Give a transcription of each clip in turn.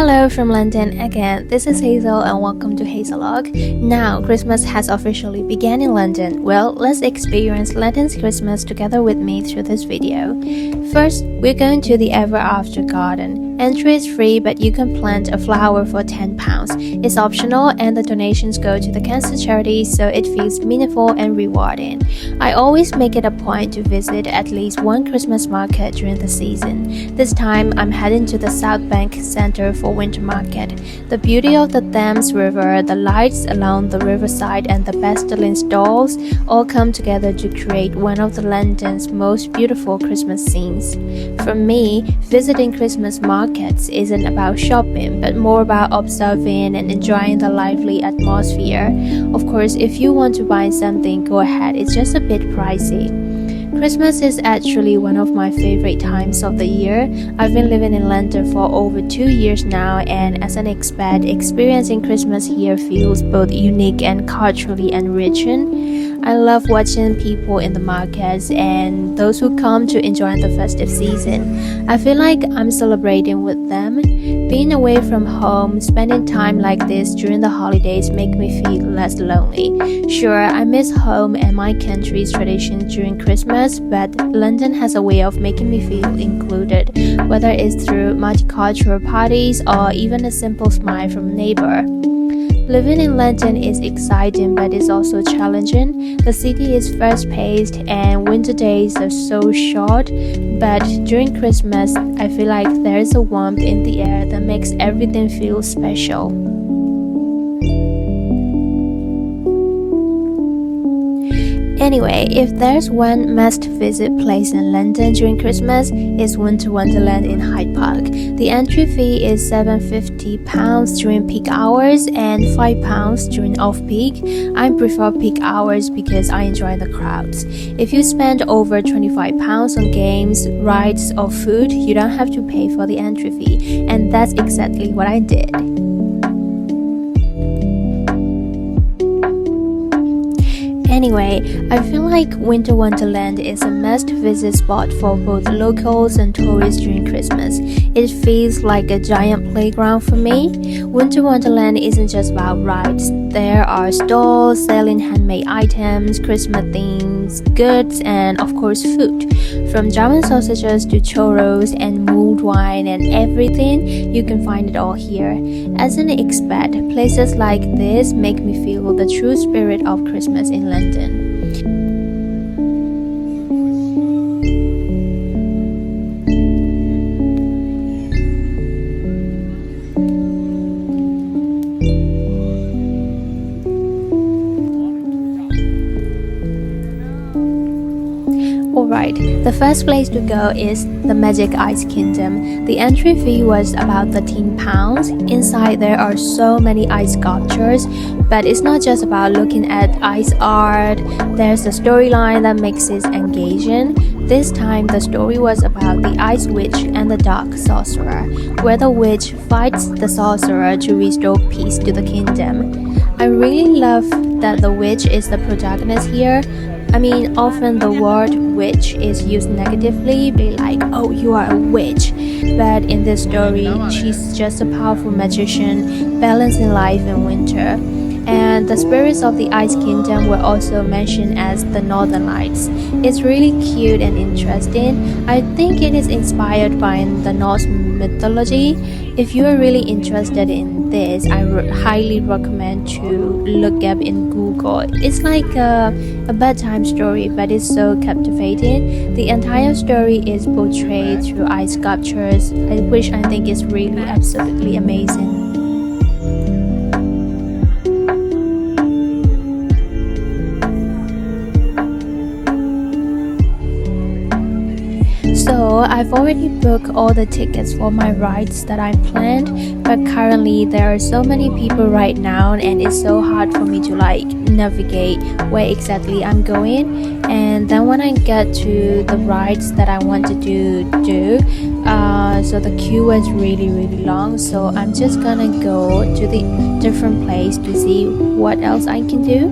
Hello from London again. This is Hazelle and welcome to Hazellog. Now, Christmas has officially begun in London. Well, let's experience London's Christmas together with me through this video. First, we're going to the Ever After garden. Entry is free, but you can plant a flower for £10. It's optional and the donations go to the cancer charity, so it feels meaningful and rewarding. I always make it a point to visit at least one Christmas market during the season. This time, I'm heading to the South Bank Centre for winter market. The beauty of the Thames River, the lights along the riverside and the best-selling stalls all come together to create one of the London's most beautiful Christmas scenes. For me, visiting Christmas markets isn't about shopping, but more about observing and enjoying the lively atmosphere. Of course, if you want to buy something, go ahead, it's just a bit pricey. Christmas is actually one of my favorite times of the year. I've been living in London for over 2 years now, and as an expat, experiencing Christmas here feels both unique and culturally enriching. I love watching people in the markets and those who come to enjoy the festive season. I feel like I'm celebrating with them. Being away from home, spending time like this during the holidays make me feel less lonely. Sure, I miss home and my country's traditions during Christmas, but London has a way of making me feel included, whether it's through multicultural parties or even a simple smile from a neighbor. Living in London is exciting, but it's also challenging. The city is fast-paced and winter days are so short, but during Christmas, I feel like there is a warmth in the air that makes everything feel special. Anyway, if there's one must-visit place in London during Christmas, it's Wonderland in Hyde Park. The entry fee is £750 during peak hours and £5 during off-peak. I prefer peak hours because I enjoy the crowds. If you spend over £25 on games, rides, or food, you don't have to pay for the entry fee, and that's exactly what I did. Anyway, I feel like Winter Wonderland is a must-visit spot for both locals and tourists during Christmas. It feels like a giant playground for me. Winter Wonderland isn't just about rides. There are stalls selling handmade items, Christmas things, goods, and of course food. From German sausages to churros and mulled wine and everything, you can find it all here. As an expat, places like this make me feel the true spirit of Christmas in London. Alright, the first place to go is the Magic Ice Kingdom. The entry fee was about £13. Inside there are so many ice sculptures, but it's not just about looking at ice art. There's a storyline that makes it engaging. This time the story was about the Ice Witch and the Dark Sorcerer, where the witch fights the sorcerer to restore peace to the kingdom. I really love that the witch is the protagonist here. I mean, often the word witch is used negatively, be like, oh, you are a witch. But in this story, she's just a powerful magician, balancing life in winter. And the spirits of the Ice Kingdom were also mentioned as the Northern Lights. It's really cute and interesting. I think it is inspired by the Norse mythology. If you are really interested in this, I would highly recommend to look up in Google. It's like a bedtime story, but it's so captivating. The entire story is portrayed through ice sculptures, which I think is really absolutely amazing. So I've already booked all the tickets for my rides that I planned, but currently there are so many people right now and it's so hard for me to navigate where exactly I'm going. And then when I get to the rides that I want to do, so the queue was really long, so I'm just gonna go to the different place to see what else I can do.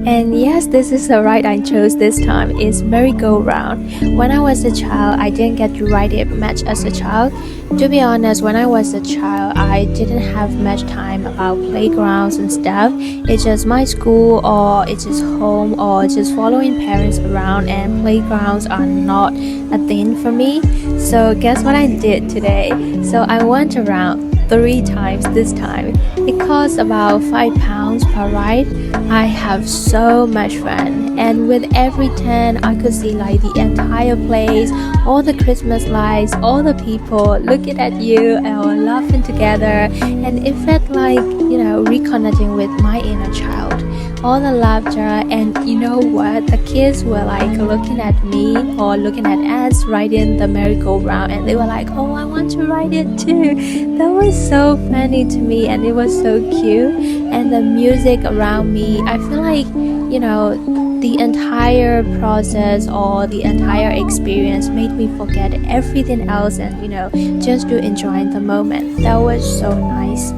And yes, this is the ride I chose this time. It's merry-go-round. When I was a child, I didn't get to ride it much as a child. To be honest, when I was a child, I didn't have much time about playgrounds and stuff. It's just my school, or it's just home, or just following parents around, and playgrounds are not a thing for me. So guess what I did today? So I went around 3 times this time. It costs about £5 per ride. I have so much fun, and with every turn I could see like the entire place, all the Christmas lights, all the people looking at you and laughing together, and it felt like, reconnecting with my inner child. All the laughter, and you know what, the kids were like looking at me or looking at us riding the merry-go-round, and they were like, oh, I want to ride it too. That was so funny to me, and it was so cute. And the music around me, I feel like, the entire process or the entire experience made me forget everything else and just to enjoy the moment. That was so nice.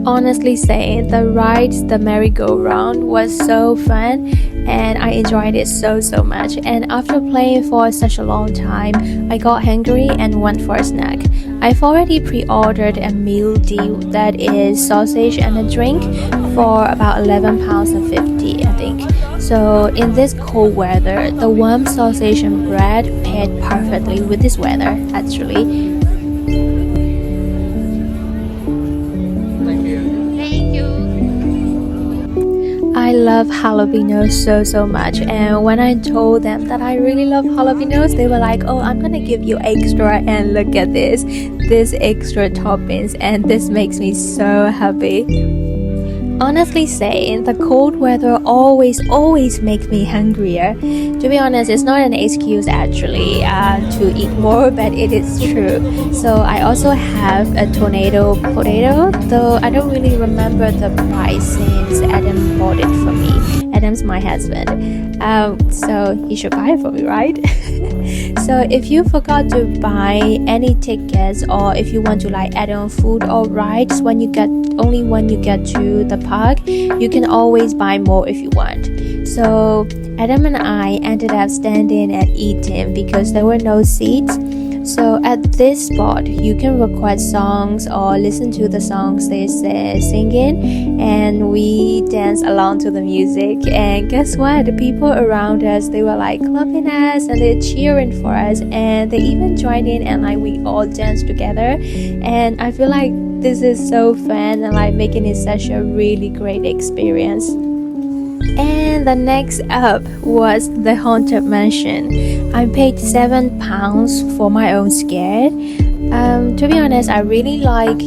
Honestly saying, the rides, the merry-go-round was so fun, and I enjoyed it so much. And after playing for such a long time, I got hungry and went for a snack. I've already pre-ordered a meal deal that is sausage and a drink for about £11.50, I think. So in this cold weather, the warm sausage and bread paired perfectly with this weather, actually. I love jalapenos so much, and when I told them that I really love jalapenos, they were like, oh, I'm gonna give you extra, and look at this extra toppings, and this makes me so happy. Honestly saying, the cold weather always makes me hungrier. To be honest, it's not an excuse actually to eat more, but it is true. So I also have a tornado potato, though I don't really remember the price since Adam bought it for me. Adam's my husband, so he should buy it for me, right? So if you forgot to buy any tickets, or if you want to like add on food or rides when you get to the park, you can always buy more if you want. So Adam and I ended up standing and eating because there were no seats. So at this spot, you can request songs or listen to the songs they're singing, and we dance along to the music. And guess what? The people around us, they were like clapping us and they're cheering for us, and they even joined in, and like we all danced together. And I feel like this is so fun, and like making it such a really great experience. And the next up was the Haunted Mansion. I paid £7 for my own scare. To be honest, I really like,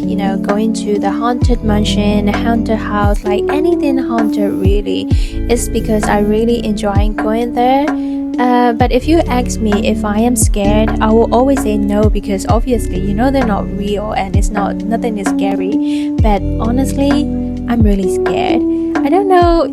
going to the Haunted Mansion, haunted house, like anything haunted really. It's because I really enjoy going there. But if you ask me if I am scared, I will always say no, because obviously, they're not real and nothing is scary. But honestly, I'm really scared. I don't know,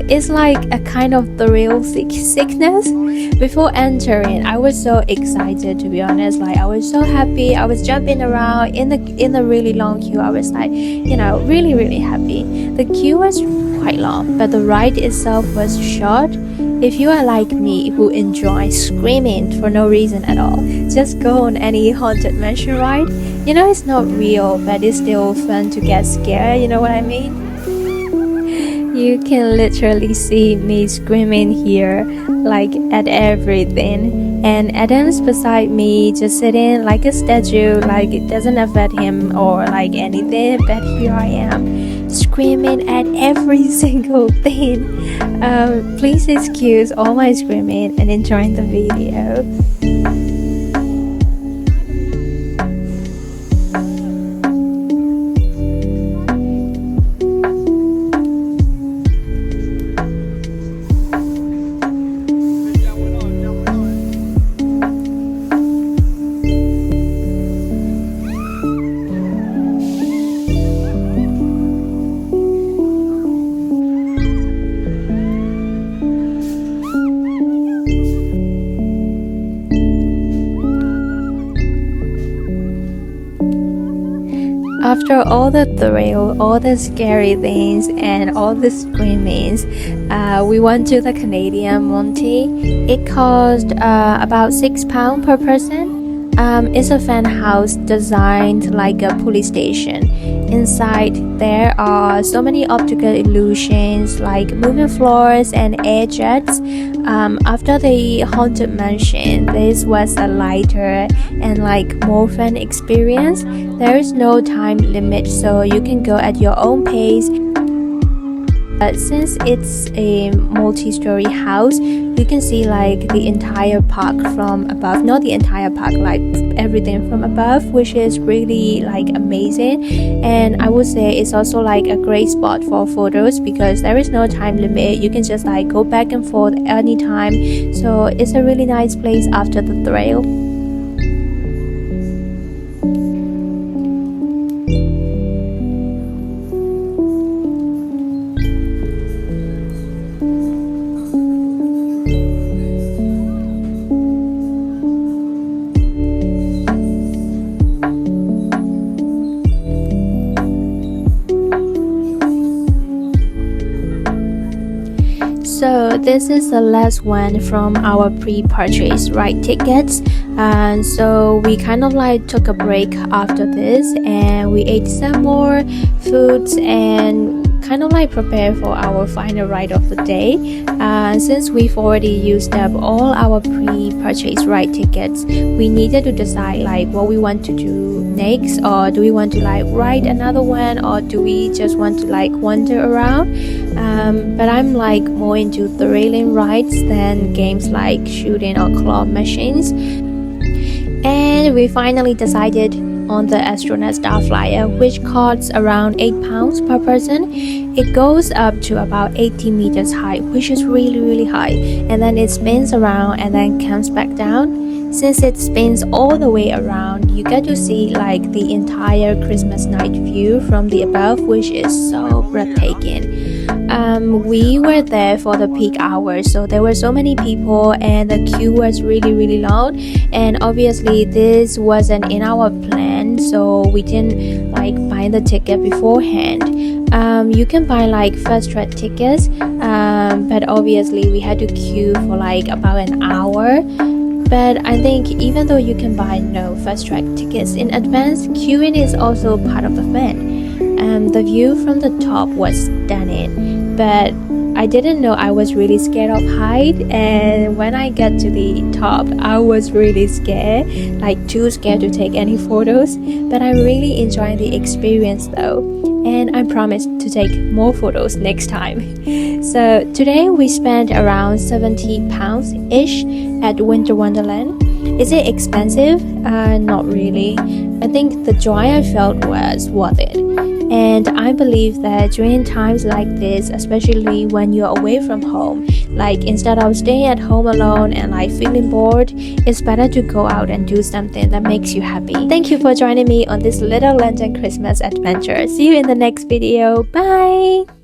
it's like a kind of thrill sickness. Before entering, I was so excited, to be honest. Like, I was so happy. I was jumping around in the really long queue. I was like, really happy. The queue was quite long, but the ride itself was short. If you are like me, who enjoys screaming for no reason at all, just go on any haunted mansion ride. It's not real, but it's still fun to get scared, you know what I mean? You can literally see me screaming here, like at everything. And Adam's beside me, just sitting like a statue, like it doesn't affect him or like anything. But here I am, screaming at every single thing. Please excuse all my screaming and enjoying the video. After all the thrill, all the scary things, and all the screamings, we went to the Canadian Monty. It cost about £6 per person. It's a fan house designed like a police station. Inside there are so many optical illusions like moving floors and air jets. After the haunted mansion, this was a lighter and like more fun experience. There is no time limit, so you can go at your own pace. But since it's a multi-story house, you can see like the entire park from above. Not the entire park, like everything from above, which is really like amazing. And I would say it's also like a great spot for photos because there is no time limit. You can just like go back and forth anytime. So it's a really nice place after the thrill. So this is the last one from our pre-purchase ride tickets, and so we kind of like took a break after this and we ate some more foods and kind of like prepare for our final ride of the day. Since we've already used up all our pre-purchase ride tickets, we needed to decide like what we want to do next, or do we want to like ride another one, or do we just want to like wander around. But I'm like more into thrilling rides than games like shooting or claw machines. And we finally decided on the astronaut star flyer, which costs around £8 per person. It goes up to about 80 meters high, which is really high, and then it spins around and then comes back down. Since it spins all the way around, you get to see like the entire Christmas night view from the above, which is so breathtaking. We were there for the peak hours, so there were so many people and the queue was really long, and obviously this wasn't in our plan, so we didn't like buy the ticket beforehand. You can buy like first track tickets, but obviously we had to queue for like about an hour. But I think even though you can buy first track tickets in advance, queuing is also part of the fun. The view from the top was stunning, but I didn't know I was really scared of height, and when I got to the top I was really scared, like too scared to take any photos. But I really enjoyed the experience though, and I promised to take more photos next time. So today we spent around £70-ish at Wonderland. Is it expensive? Not really. I think the joy I felt was worth it. And I believe that during times like this, especially when you're away from home, like instead of staying at home alone and like feeling bored, it's better to go out and do something that makes you happy. Thank you for joining me on this little London Christmas adventure. See you in the next video. Bye!